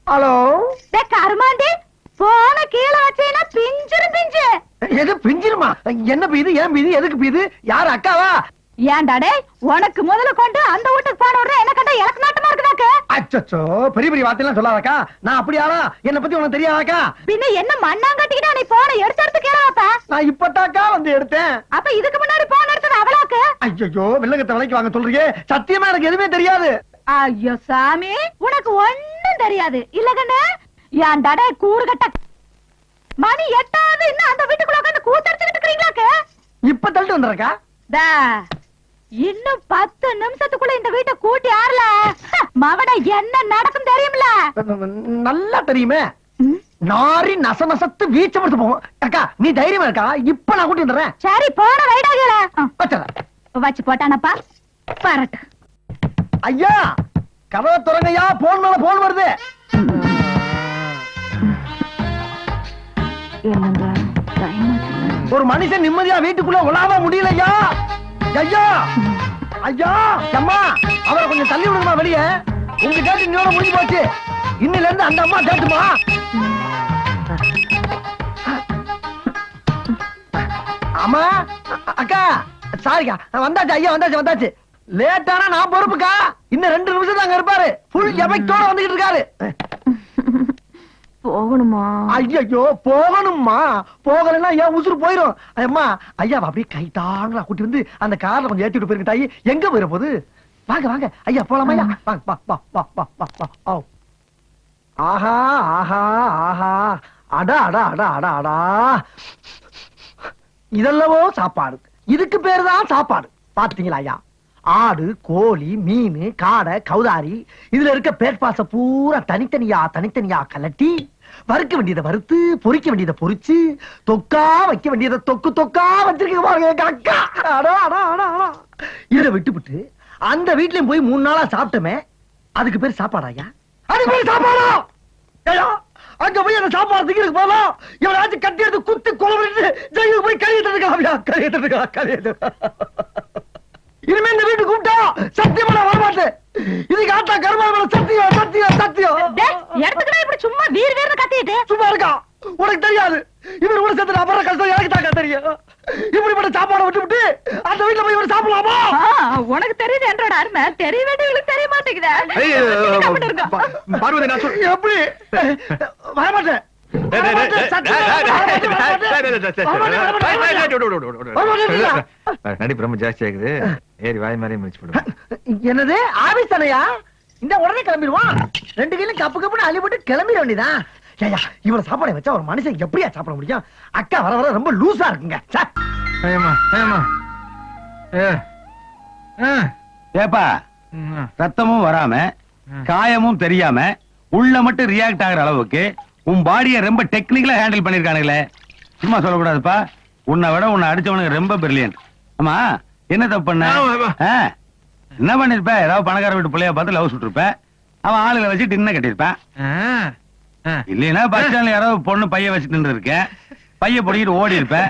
Hello Karumandi போன கீழே வச்சேன்னா பிஞ்சிரு பிஞ்சு. எது பிஞ்சிருமா? என்ன பீது? ஏன் பீது? எதுக்கு பீது? யாரு அக்காவா? ஏன்டாடே உனக்கு முதல்ல கொண்டு அந்த வீட்டுக்கு போன உடனே என்ன கண்டா எனக்கு நாட்டமா இருக்குதாக்க? அச்சச்சோ, பெரிய பெரிய வார்த்தையெல்லாம் சொல்லாதக்கா. நான் அப்படி ஆளா? என்ன பத்தி உனக்கு தெரியாதாக்கா? பின்ன என்ன மண்ணாங்கட்டிக்கிட்டா நீ போன எடுத்து கேளாப்பா? நான் இப்பதாக்கா வந்து எடுத்தேன். அப்ப இதுக்கு முன்னாடி போன எடுத்தது அவளாக்கு? ஐயோ, வில்லங்கத்தை விலைக்கு வாங்க சொல்றீங்க. சத்தியமா எனக்கு எதுவுமே தெரியாது. ஐயோ சாமி, உனக்கு ஒண்ணும் தெரியாது இல்ல கண்ணு? ஏன்டாடே கூறு கட்ட மணி 8 இன்னும் அந்த வீட்டுக்குள்ள உட்காந்து கூத்தடிச்சுக்கிட்டு இருக்கீங்களாக்க? இப்ப தள்ளிட்டு வந்துறக்கா. இன்னும் 10 நிமிஷத்துக்குள்ள இந்த வீட்டை கூட்டி ஆறல மவன என்ன நடக்கும் தெரியுமில? நல்லா தெரியுமே. நாரி நச நசத்து வீச்ச முடிச்சு போகும். அக்கா நீ தைரியமா இருக்கா? இப்ப நான் கூட்டி வந்துடுறேன். சரி போன வைடாகல வச்சு போட்டானப்பா பாரட்டு. ஐயா கதவை திறங்கய்யா. போன் மேல போன் வருது. ஒரு மனுஷன் நிம்மதியா வீட்டுக்குள்ள உலாவ முடியலையா? ஐயா ஐயா அம்மா, அவரை கொஞ்சம் தள்ளி விடுமா வெளியே. உங்க டேட்டு இன்னோட முடிஞ்சு போச்சு. இன்னில இருந்து அந்த அம்மா டேட்டுமா. அம்மா அக்கா சாரிக்கா, வந்தாச்சு ஐயா, வந்தாச்சு வந்தாச்சு. லேட்டானா நான் பொறுப்புக்கா. இன்னும் 2 நிமிஷம் தாங்க இருப்பாரு. ஃபுல் எஃபெக்டோட வந்துகிட்டு இருக்காரு. போகணுமா? ஐயோ போகணுமா? போகலன்னா ஏன் உசுறு போயிரும். அம்மா ஐயா அப்படியே கை தாங்களா கூட்டி வந்து அந்த கார்ல கொஞ்சம் ஏத்திட்டு போயிருங்க. தாயி எங்க போயிட போகுது? வாங்க வாங்க ஐயா போலாமா? ஐயா வாங்க வா வா வா வா வா வா. ஆஹா ஆஹா ஆஹா, அடா அடா அடா அடா அடா. இதெல்லவோ சாப்பாடு. இதுக்கு பேரு தான் சாப்பாடு. பாத்தீங்களா ஐயா? ஆடு, கோழி, மீன், காடை, கௌதாரி, இதுல இருக்க பேட்பாச பூரா தனித்தனியா தனித்தனியா கலட்டி வறுக்க வேண்டியதை வறுத்து, பொரிக்க வேண்டியதை பொரிச்சு, தொக்கா வைக்க வேண்டியதை தொக்கு தொக்கா வச்சிருக்கீங்க பாருங்க அக்கா. இதை விட்டுவிட்டு அந்த வீட்லயும் போய் 3 நாளா சாப்பிட்டமே, அதுக்கு பேர் சாப்பாடா ஐயா? அதுக்கு பேர் சாப்பாடா? ஐயா அங்க போய் அந்த சாப்பாடு திங்கிறதுக்கு போகலாம். எவனாச்சும் கட்டி எடுத்து குத்து கொலை ஜெயிலுக்கு போய் கழியிட்டு இனிமே இந்த வீட்டு கூப்பிட்டா சத்தியமா நான் வரமாட்டேன். இதுக்கு ஆட்டா கருமாள் சத்தியம் சத்தியம் சத்தியம். எடுத்துக்கிட்டா இப்படி சும்மா வீர் வீர்னு கத்திட்டு சும்மா இருக்கா? உனக்கு தெரியாது. இவர் கூட சேர்த்து அப்புற கஷ்டம் எனக்கு தாக்கா தெரியும். இப்படிப்பட்ட சாப்பாடை விட்டு அந்த வீட்டுல போய் இவர் சாப்பிடலாமா? உனக்கு தெரியுது என்றோட அருமை தெரிய வேண்டியவங்களுக்கு தெரிய மாட்டேங்குது. பார்வதி நான் எப்படி வரமாட்டேன். நடி பிரம்ம ஜாஸ்தி ஆகுது. ஏறி வாய் மாதிரி முடிச்சு போடுவேன். என்னது ஆபீஸ் தானையா? இந்த உடனே கிளம்பிடுவான். 2 கையிலும் கப்பு கப்புன்னு அள்ளி போட்டு கிளம்பிட வேண்டியதான். ஏயா இவ்வளவு சாப்பாடு வச்சா ஒரு மனுஷன் எப்படியா சாப்பிட முடியும்? அக்கா வர வர ரொம்ப லூசா இருக்குங்க. ஏப்பா ரத்தமும் வராம காயமும் தெரியாம உள்ள மட்டும் ரியாக்ட் ஆகுற அளவுக்கு உன் பாடியை ரொம்ப டெக்னிக்கலா ஹேண்டில் பண்ணிருக்கானுங்களே. சும்மா சொல்லக்கூடாதுப்பா. உன்னை விட உன்னை அடிச்சவனுக்கு ரொம்ப பிரில்லியன்ட். ஆமா என்ன தப்பு பண்ண? என்ன பண்ணிருப்ப? ஏதாவது பணக்கார வீட்டு பிள்ளைய பார்த்து லவ் சுட்டிருப்ப. அவன் ஆளுகளை வச்சு டின்ன கட்டிருப்பேன். இல்லைன்னா பஸ் ஸ்டாண்ட்ல யாராவது பொண்ணு பைய வச்சுட்டு நின்று இருக்கேன். பைய பொடிக்கிட்டு ஓடி இருப்பேன்.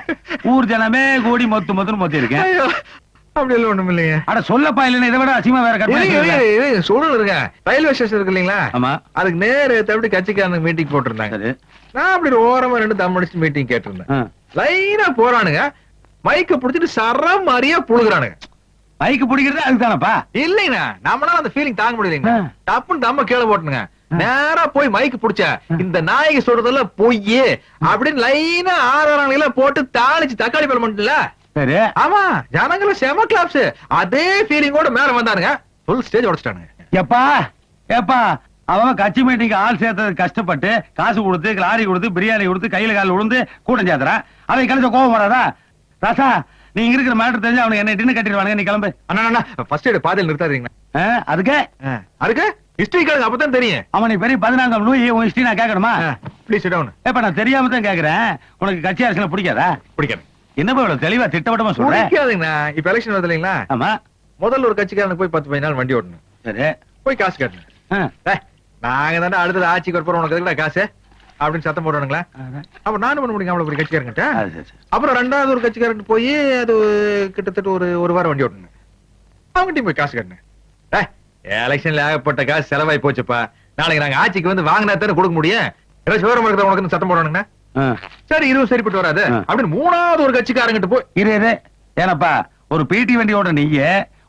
ஊர் ஜனமே கூடி மொத்து மொத்துன்னு மொத்தி இருக்கேன். அப்படி எல்லாம் ஒண்ணும் இல்லைங்க. அட சொல்லப்பா, இல்லைன்னா இதை விட அசிமா வேற கட்ட சூழல் இருக்க. ரயில்வே ஸ்டேஷன் இருக்கு இல்லீங்களா? ஆமா. அதுக்கு நேரு தவிர கட்சிக்காரனுக்கு மீட்டிங் போட்டிருந்தாங்க. நான் அப்படி ஓரமா 2 தம் அடிச்சு மீட்டிங் கேட்டிருந்தேன். லைனா போறானுங்க. மைக்க புடிச்சிட்டு சரம் மாதிரியா புழுகுறானுங்க. மைக்கு பிடிக்கிறது அதுதானப்பா? இல்லைங்கண்ணா, நம்மளால அந்த ஃபீலிங் தாங்க முடியலைங்க. தப்புன்னு தம்ம கீழே போட்டுங்க. நேரா போய் மைக்கு புடிச்ச இந்த நாயகி சொல்றதுல பொய் அப்படின்னு லைனா 6 போட்டு தாளிச்சு தக்காளி பழம் பண்ணல. சரி. ஆமா, ஜனங்களும் செம கிளாப்ஸ். அதே ஃபீலிங்கோட மேல வந்தானுங்க. Full stage உடைச்சிட்டானுங்க. எப்பா ஏப்பா அவன் கட்சி மீட்டிங் ஆள் சேர்த்தது கஷ்டப்பட்டு காசு கொடுத்து லாரி கொடுத்து பிரியாணி கொடுத்து கையில கால விழுந்து கூட்டம் சேர்த்துறான். அவன் கழிச்ச கோபம் வராதா? ராசா நீங்க இருக்கிற மேட்டர் தெரிஞ்சு அவனுக்கு என்ன டின்னு கட்டிடுவானுங்க. நீ கிளம்பு. அண்ணா ஃபர்ஸ்ட் எய்ட் பாதையில் நிறுத்தாதீங்க. அதுக்கு ஹிஸ்டரி கேளுங்க, அப்பதான் தெரியும். அவன் நீ பெரிய 14ஆம் லூயி உன் ஹிஸ்டரி நான் கேட்கணுமா? Please sit down. ஏப்பா நான் தெரியாம தான் கேக்குறேன். உனக்கு கட்சி அரசியல் பிடிக்காதா? பிடிக்காது. என்னப்பா இவ்வளவு தெளிவா திட்டவட்டமா சொல்றேன்? பிடிக்காதுங்கண்ணா. இப்ப எலெக்ஷன் வருது இல்லைங்களா? ஆமா. முதல்ல ஒரு கட்சிக்காரனுக்கு போய் 10-15 நாள் வண்டி ஓட்டணும். சரி. போய் காசு கட்டணும். நாங்க தானே அடுத்தது ஆட்சிக்கு வரப்போறோம், உனக்கு எதுக்குடா காசு அப்படின்னு சத்தம் போடுவானுங்களா? அப்ப நானும் பண்ண முடியும் அவ்வளவு ஒரு கட்சிக்காரங்கிட்ட. அப்புறம் 2வது ஒரு கட்சிக்காரன் போய் அது கிட்டத்தட்ட ஒரு வாரம் வண்டி ஓட்டணும். அவங்ககிட்டயும் போய் காசு கட்டணும். எலெக்ஷன்ல ஏகப்பட்ட காசு செலவாய் போச்சுப்பா. நாளைக்கு நாங்க ஆட்சிக்கு வந்து வாங்கினா தானே கொடுக்க முடியும். ஏதாவது விவரம் இருக்கிற உனக்கு சத்தம் போடணுங்கண்ணா. சரி இதுவும் சரிப்பட்டு வராது அப்படின்னு 3வது ஒரு கட்சிக்காரங்கிட்ட போய் இரு ஏனப்பா ஒரு பிடி வண்டி ஓட நீங்க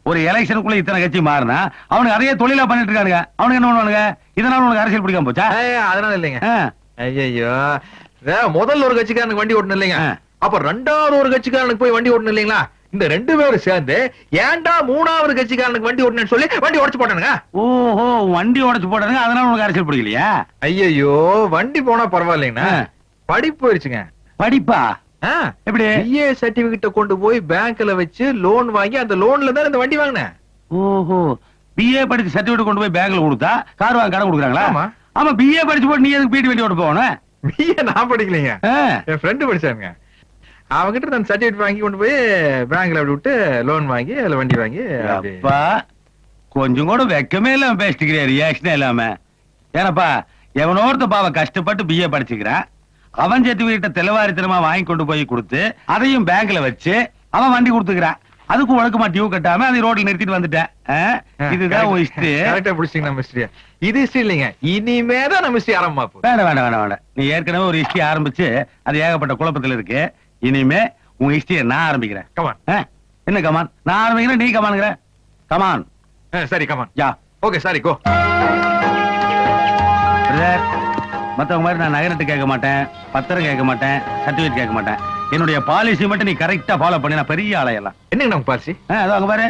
ஒரு எலெக்ஷனுக்குள்ள இத்தனை கட்சி மாறினா அவனுக்கு அதையே தொழிலா பண்ணிட்டு இருக்கானுங்க. அவனுக்கு என்ன பண்ணுவானுங்க? இதனால உனக்கு அரசியல் பிடிக்காம போச்சா? அதனால இல்லைங்க. ஐயோ முதல்ல ஒரு கட்சிக்காரனுக்கு வண்டி ஓட்டணும் இல்லைங்க, அப்ப 2வது ஒரு கட்சிக்காரனுக்கு போய் வண்டி ஓட்டணும் இல்லைங்களா? இந்த 2 பேரும் சேர்ந்து ஏன்டா 3வது கட்சிக்காரனுக்கு வண்டி ஓட்டணும்னு சொல்லி வண்டி உடைச்சு போட்டானுங்க. ஓஹோ வண்டி உடைச்சு போட்டானுங்க, அதனால உனக்கு அரசியல் பிடிக்கலையா? ஐயோ வண்டி போனா பரவாயில்லைங்கண்ணா, படிப்பு போயிருச்சுங்க. படிப்பா? எப்படி? பிஏ சர்டிபிகேட்ட கொண்டு போய் பேங்க்ல வச்சு லோன் வாங்கி அந்த லோன்ல தான் இந்த வண்டி வாங்கினேன். ஓஹோ பிஏ படிச்சு சர்டிபிகேட் கொண்டு போய் பேங்க்ல கொடுத்தா கார் வாங்க கடன் கொடுக்குறாங்களா? ஆமா. ஆமா பிஏ படிச்சு போட்டு நீ எதுக்கு பிடி வண்டி ஓட்ட போகணும்? பிஏ நான் படிக்கலைங்க, என் ஃப்ரெண்டு படிச்சாங்க. அவங்கிட்ட நான் சர்டிபிகேட் வாங்கி கொண்டு போய் பேங்க்ல அப்படி விட்டு லோன் வாங்கி அதுல வண்டி வாங்கி. அப்பா கொஞ்சம் கூட வெக்கமே இல்லாம பேசிக்கிறேன், ரியாக்ஷனே இல்லாம. ஏனப்பா எவனோர்த்த பாவ கஷ்டப்பட்டு பிஏ படிச்சுக்கிறான், அவன் சர்டிபிகேட்ட தெளிவாரித்தனமா வாங்கி கொண்டு போய் கொடுத்து அதையும் பேங்க்ல வச்சு அவன் வண்டி கொடுத்துக்கிறான். அதுக்கு ஒழுக்கமா டியூ கட்டாம அதை ரோட்ல நிறுத்திட்டு வந்துட்டேன். இதுதான் உன் ஹிஸ்டரி. கரெக்டா புடிச்சீங்க நம்ம ஹிஸ்டரி. இது ஹிஸ்டரி இல்லைங்க, இனிமேதான் நம்ம ஹிஸ்டரி ஆரம்பமா போகுது. வேண்டாம் நீ ஏற்கனவே ஒரு ஹிஸ்டரி ஆரம்பிச்சு அது ஏகப்பட்ட குழப்பத்துல இருக்கு. இனிமே உன் ஹிஸ்டரியை நான் ஆரம்பிக்கிறேன். கமான். என்ன கமான்? நான் ஆரம்பிக்கிறேன், நீ கமான்ங்கிற. கமான். சரி கமான். யா ஓகே சாரி கோ. மத்தவங்க மாதிரி நான் நகரத்து கேட்க மாட்டேன், பத்திரம் கேட்க மாட்டேன், சர்டிபிகேட் கேட்க மாட்டேன். என்னுடைய பாலிசி மட்டும் நீ கரெக்டா ஃபாலோ பண்ணி நான் பெரிய ஆளையெல்லாம். என்னங்க நம்ம பாலிசி? அதோ அங்க பாரு.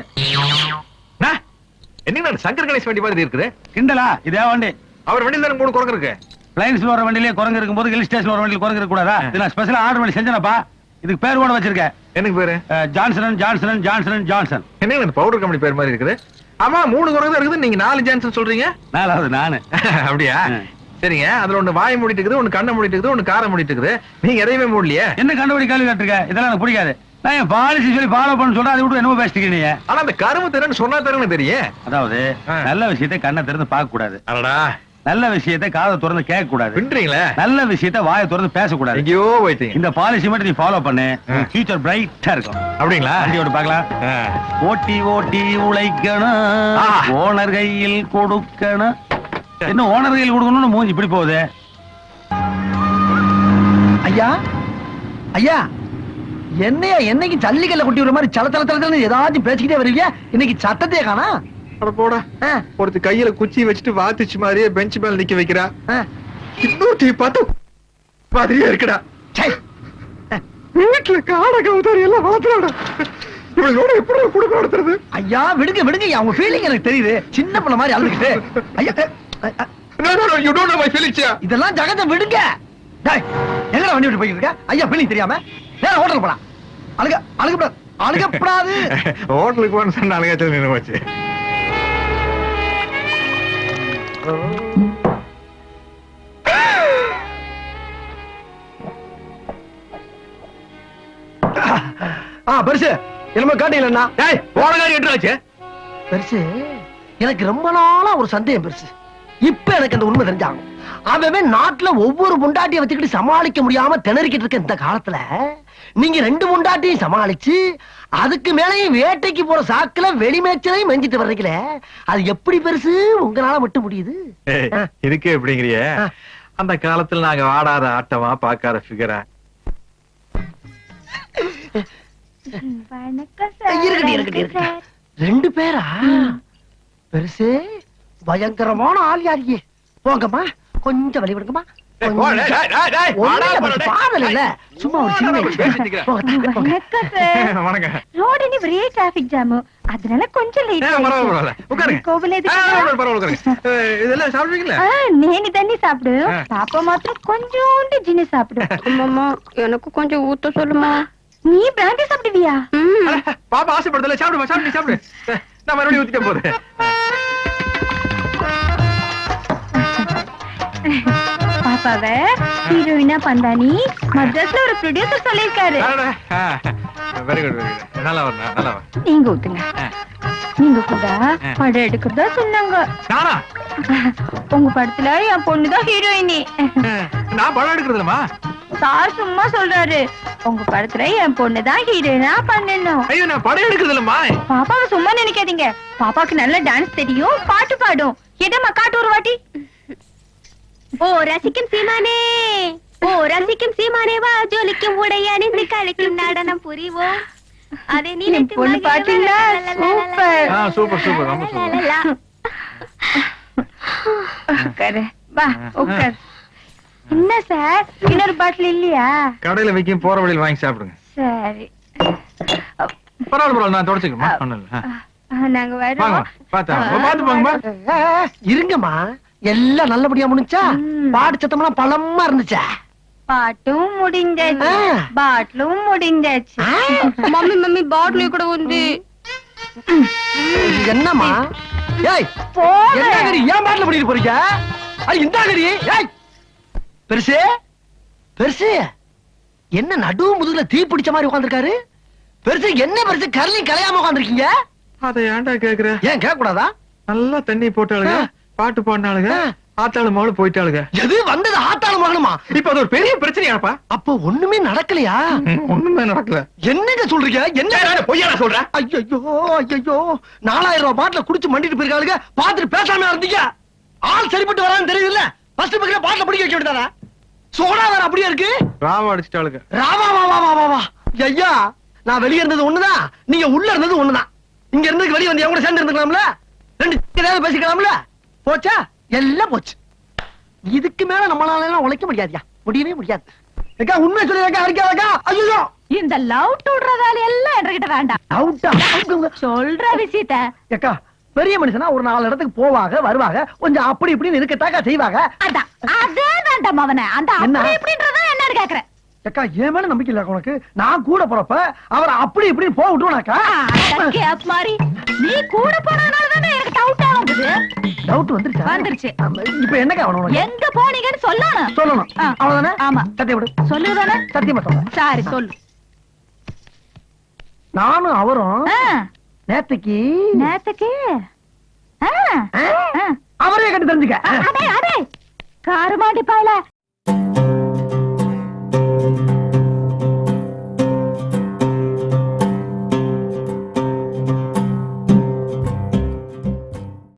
என்னங்க சங்கர் கணேஷ் வண்டி மாதிரி இருக்குது? கிண்டலா? இதே வண்டி அவர் வண்டியில தானே 3 குரங்கு இருக்கு. பிளைன்ஸ்ல வர வண்டியிலே குரங்கு இருக்கும் போது ஹில் ஸ்டேஷன் வர வண்டியில் குரங்கு இருக்க கூடாதா? இது நான் ஸ்பெஷலா ஆர்டர் பண்ணி செஞ்சேனப்பா. இதுக்கு பேர் கூட வச்சிருக்கேன். எனக்கு பேரு ஜான்சன் ஜான்சன் ஜான்சன் ஜான்சன். என்னங்க இந்த பவுடர் கம்பெனி பேர் மாதிரி இருக்குது? ஆமா 3 குரங்கு தான் இருக்குது, நீங்க 4 ஜான்சன் சொல்றீங்க. 4வது நானு. அப்படியா? சரிங்க, அதுல ஒண்ணு வாய் மூடிட்டு இருக்குது, ஒண்ணு கண்ணை மூடிட்டு இருக்குது, ஒண்ணு காரை மூடிட்டு இருக்குது. நீங்க எதையுமே மூடலையே. என்ன கண்டுபிடி கேள்வி கேட்டிருக்க? இதெல்லாம் எனக்கு பிடிக்காது. நான் என் பாலிசி சொல்லி ஃபாலோ பண்ண சொல்றேன், அதை விட்டு என்னமோ பேசிட்டு நீங்க. ஆனா அந்த கரும்பு திறன்னு சொன்னா தருன்னு தெரியும். அதாவது நல்ல விஷயத்தை கண்ணை திறந்து பார்க்க கூடாது, அடடா நல்ல விஷயத்தை காதை திறந்து கேட்க கூடாது, பின்றீங்களே நல்ல விஷயத்தை வாயை திறந்து பேசக்கூடாது. எங்கேயோ போயிட்டீங்க. இந்த பாலிசி மட்டும் நீ ஃபாலோ பண்ணு, ஃபியூச்சர் பிரைட்டா இருக்கும். அப்படிங்களா? வண்டியோட பார்க்கலாம். ஓட்டி ஓட்டி உழைக்கணும், ஓனர் கையில் கொடுக்கணும். என்ன ஓனர் கையில் கொடுக்கணும்னு மூஞ்சி இப்படி போகுது? ஐயா ஐயா, என்னையா என்னைக்கு ஜல்லிக்கல்ல கொட்டி விடுற மாதிரி சல தல தல ஏதாச்சும் பேசிக்கிட்டே வருவீங்க, இன்னைக்கு சத்தத்தையே காணா. அட போடா, ஒருத்தி கையில குச்சி வச்சுட்டு வாத்துச்சு மாதிரியே பெஞ்ச் மேல நிக்க வைக்கிறா, இன்னொருத்தி பார்த்து மாதிரியே இருக்குடா. வீட்டுல காட கவுதாரி எல்லாம் வளர்த்துறாடா, இவளோட எப்படி குடுக்க நடத்துறது? ஐயா விடுங்க விடுங்க, அவங்க ஃபீலிங் எனக்கு தெரியுது. சின்ன பிள்ளை மாதிரி அழுதுகிட்டு. ஐயா you don't know my feelings. இதெல்லாம் ஜகத்தை விடுங்க. டேய் எங்கடா வண்டி விட்டு போயிட்டு இருக்க? ஐயா ஃபீலிங் தெரியாம நேரா ஹோட்டல் போடா. அழுகப்படாது. ஹோட்டலுக்கு போன சொன்ன அழுகாச்சல் நின்னு போச்சு. பெருசு என்னமோ காட்டீங்களா? டேய் போன காரி எட்டாச்சு. பெருசு எனக்கு ரொம்ப நாளா ஒரு சந்தேகம் பெருசு. இப்ப எனக்கு அந்த உண்மை தெரிஞ்சாங்க. அவன் நாட்டுல ஒவ்வொரு முண்டாட்டியை வச்சுக்கிட்டு சமாளிக்க முடியாம திணறிக்கிட்டு இருக்க இந்த காலத்துல நீங்க 2 முண்டாட்டியும் சமாளிச்சு அதுக்கு மேலையும் வேட்டைக்கு போற சாக்குல வெளிமேச்சலையும் மெஞ்சிட்டு வர்றீங்களே, அது எப்படி பெருசு உங்களால மட்டும் முடியுது? இதுக்கு எப்படிங்கிறிய? அந்த காலத்துல நாங்க ஆடாத ஆட்டமா பாக்காத ஃபிகரா. இருக்கட்டும் 2 பேரா? பெருசு பயங்கரமான ஆள் யாரியே. போங்கம்மா கொஞ்சம் வழி விடுங்கம்மா. சும்மா ஒரு சின்ன ரோடு ஒரே டிராபிக் ஜாம், அதனால கொஞ்சம் நேனி தண்ணி சாப்பிடு, பாப்பா மாத்திரம் கொஞ்சோண்டு ஜினி சாப்பிடு. அம்மா எனக்கு கொஞ்சம் ஊத்த சொல்லுமா. நீ பிராண்டி சாப்பிடுவியா? பாப்பா ஆசைப்படுதல, சாப்பிடுமா சாப்பிடு சாப்பிடு. நான் மறுபடியும் ஊத்திட்டேன் போது. பாப்பாவ ஹீரோயினா பந்தானி மദ്രാஸ்ல ஒரு ப்ரொடியூசர் சொல்லிருக்காரு. Very good very good. நல்லா வரணும் நல்லா வர. நீங்க ஊத்துங்க. நீங்க கூட படம் எடுக்கிறதா சொன்னாங்க. நானா? உங்க படத்துல என் பொண்ணுதான் ஹீரோயினி. நான் படம் எடுக்கிறதுலமா? சார் சும்மா சொல்றாரு, உங்க படத்துல என் பொண்ணுதான் ஹீரோயினா பண்ணணும். ஐயோ நான் படம் எடுக்கிறதுலமா. பாப்பாவை சும்மா நினைக்காதீங்க, பாப்பாக்கு நல்ல டான்ஸ் தெரியும், பாட்டு பாடும். எதமா காட்டு ஒரு வாட்டி. ஓ ரசிக்கும் சீமானே, ஓ ரசிக்கும் சீமானே, வா ஜொலிக்கும் உடை அணிந்து கலைக்கும் நடனம் புரிவோம். அதை நினைத்து பொண்ணு பாத்தீங்களா? சூப்பர். சூப்பர் சூப்பர் ரொம்ப சூப்பர். உட்காரு. வா உட்கார். என்ன சார் இன்னொரு பாட்டில் இல்லையா? கடையில வைக்கும் போற வழியில் வாங்கி சாப்பிடுங்க. சரி பரவாயில்ல நான் தொடச்சுக்கமா ஒண்ணும் இல்ல. நாங்க வாங்க வரோம். பாத்து போங்கம்மா. இருங்கம்மா, எல்லாம் நல்லபடியா முடிஞ்சா? ம். பாட்டு சத்தம்லாம் பலமா இருந்துச்சா? பாட்டும் முடிஞ்சாச்சு, ஆ. பாட்டிலும் முடிஞ்சாச்சு. மம்மி மம்மி பாட்டில் கூட வந்து என்னம்மா? ஏய், போங்க. என்ன கறி ஏன் பாட்டில் பண்ணிட்டு போறீங்க? இந்த கறி. ஏய் பெருசு பெருசு, என்ன நடு முதுகுல தீ பிடிச்ச மாதிரி உட்கார்ந்திருக்காரு? பெருசு என்ன பெருசு கரலையும் கலையாம உட்கார்ந்திருக்கீங்க? அதை ஏன்டா கேக்குற? ஏன் கேட்க கூடாதா? நல்லா தண்ணி போட்டாளுங்க, பாட்டு பாடினாளுங்க, ஆத்தாளு மகளும் போயிட்டாளுங்க. எது வந்தது ஆத்தாளு மகனுமா? இப்ப அது ஒரு பெரிய பிரச்சனையாப்பா. அப்போ ஒண்ணுமே நடக்கலையா? ஒண்ணுமே நடக்கல. என்னங்க சொல்றீங்க? என்ன பொய்யா சொல்றேன்? ஐயோ ஐயோ, 4000 ரூபாய் பாட்டில குடிச்சு மண்டிட்டு போயிருக்காளுங்க. பாத்துட்டு பேசாம இருந்தீங்க. ஆள் சரிப்பட்டு வரான்னு தெரியுதுல்ல? ஃபர்ஸ்ட் பக்கத்துல பாட்டில பிடிக்க வைக்க விட்டாரா? சோடா வேற அப்படியே இருக்கு. ராவ அடிச்சிட்டாளுங்க. ராவா வா வா வா வா வா. ஐயா, நான் வெளிய இருந்தது ஒண்ணுதான், நீங்க உள்ள இருந்தது ஒண்ணுதான். இங்க இருந்து வெளிய வந்து என் கூட சேர்ந்து இருந்துக்கலாம்ல? ரெண்டு ஏதாவது பேசிக்கலாம்ல? போச்சா? எல்லாம் போச்சு. இதுக்கு மேல நம்மளால எல்லாம் உழைக்க முடியாதுயா, முடியவே முடியாது. அக்கா உண்மை சொல்லிருக்கா, அடிக்காதக்கா. ஐயோ, இந்த லவ் டுடுற வேலை எல்லாம் என்கிட்ட வேண்டாம். அவுட்டா. சொல்ற விஷயத்த அக்கா, பெரிய மனுஷனா ஒரு 4 இடத்துக்கு போவாங்க வருவாங்க, கொஞ்சம் அப்படி இப்படின்னு இருக்கத்தாக்கா செய்வாங்க. அதான் அதே வேண்டாம் அவனை. அந்த என்ன? அப்படி இப்படின்றத என்னன்னு கேக்குறேன். அக்கா என் மேல நம்பிக்கை இல்ல உனக்கு? நான் கூட போறப்ப அவரை அப்படி இப்படின்னு போக விட்டுருவானாக்கா? கேப் மாதிரி நீ கூட போனதுனால தானே எனக்கு டவுட் ஆகுது. டவுட் வந்துருச்சா? வந்துருச்சு. இப்ப என்னக்கா வேணும் உனக்கு? எங்க போனீங்கன்னு சொல்லணும். சொல்லணும். ஆ. அவ்வளவுதானே? ஆமா. சத்தியம் விடு. சொல்லுதானே? சத்தியமா சொல்றேன். சரி சொல்லு. நானும் அவரும் ஆ, நேத்துக்கு நேத்துக்கு ஆ, ஆ? ஆ. அவரே கட்டி தெரிஞ்சுக்க. அடே அடே காரு மாட்டி பாயல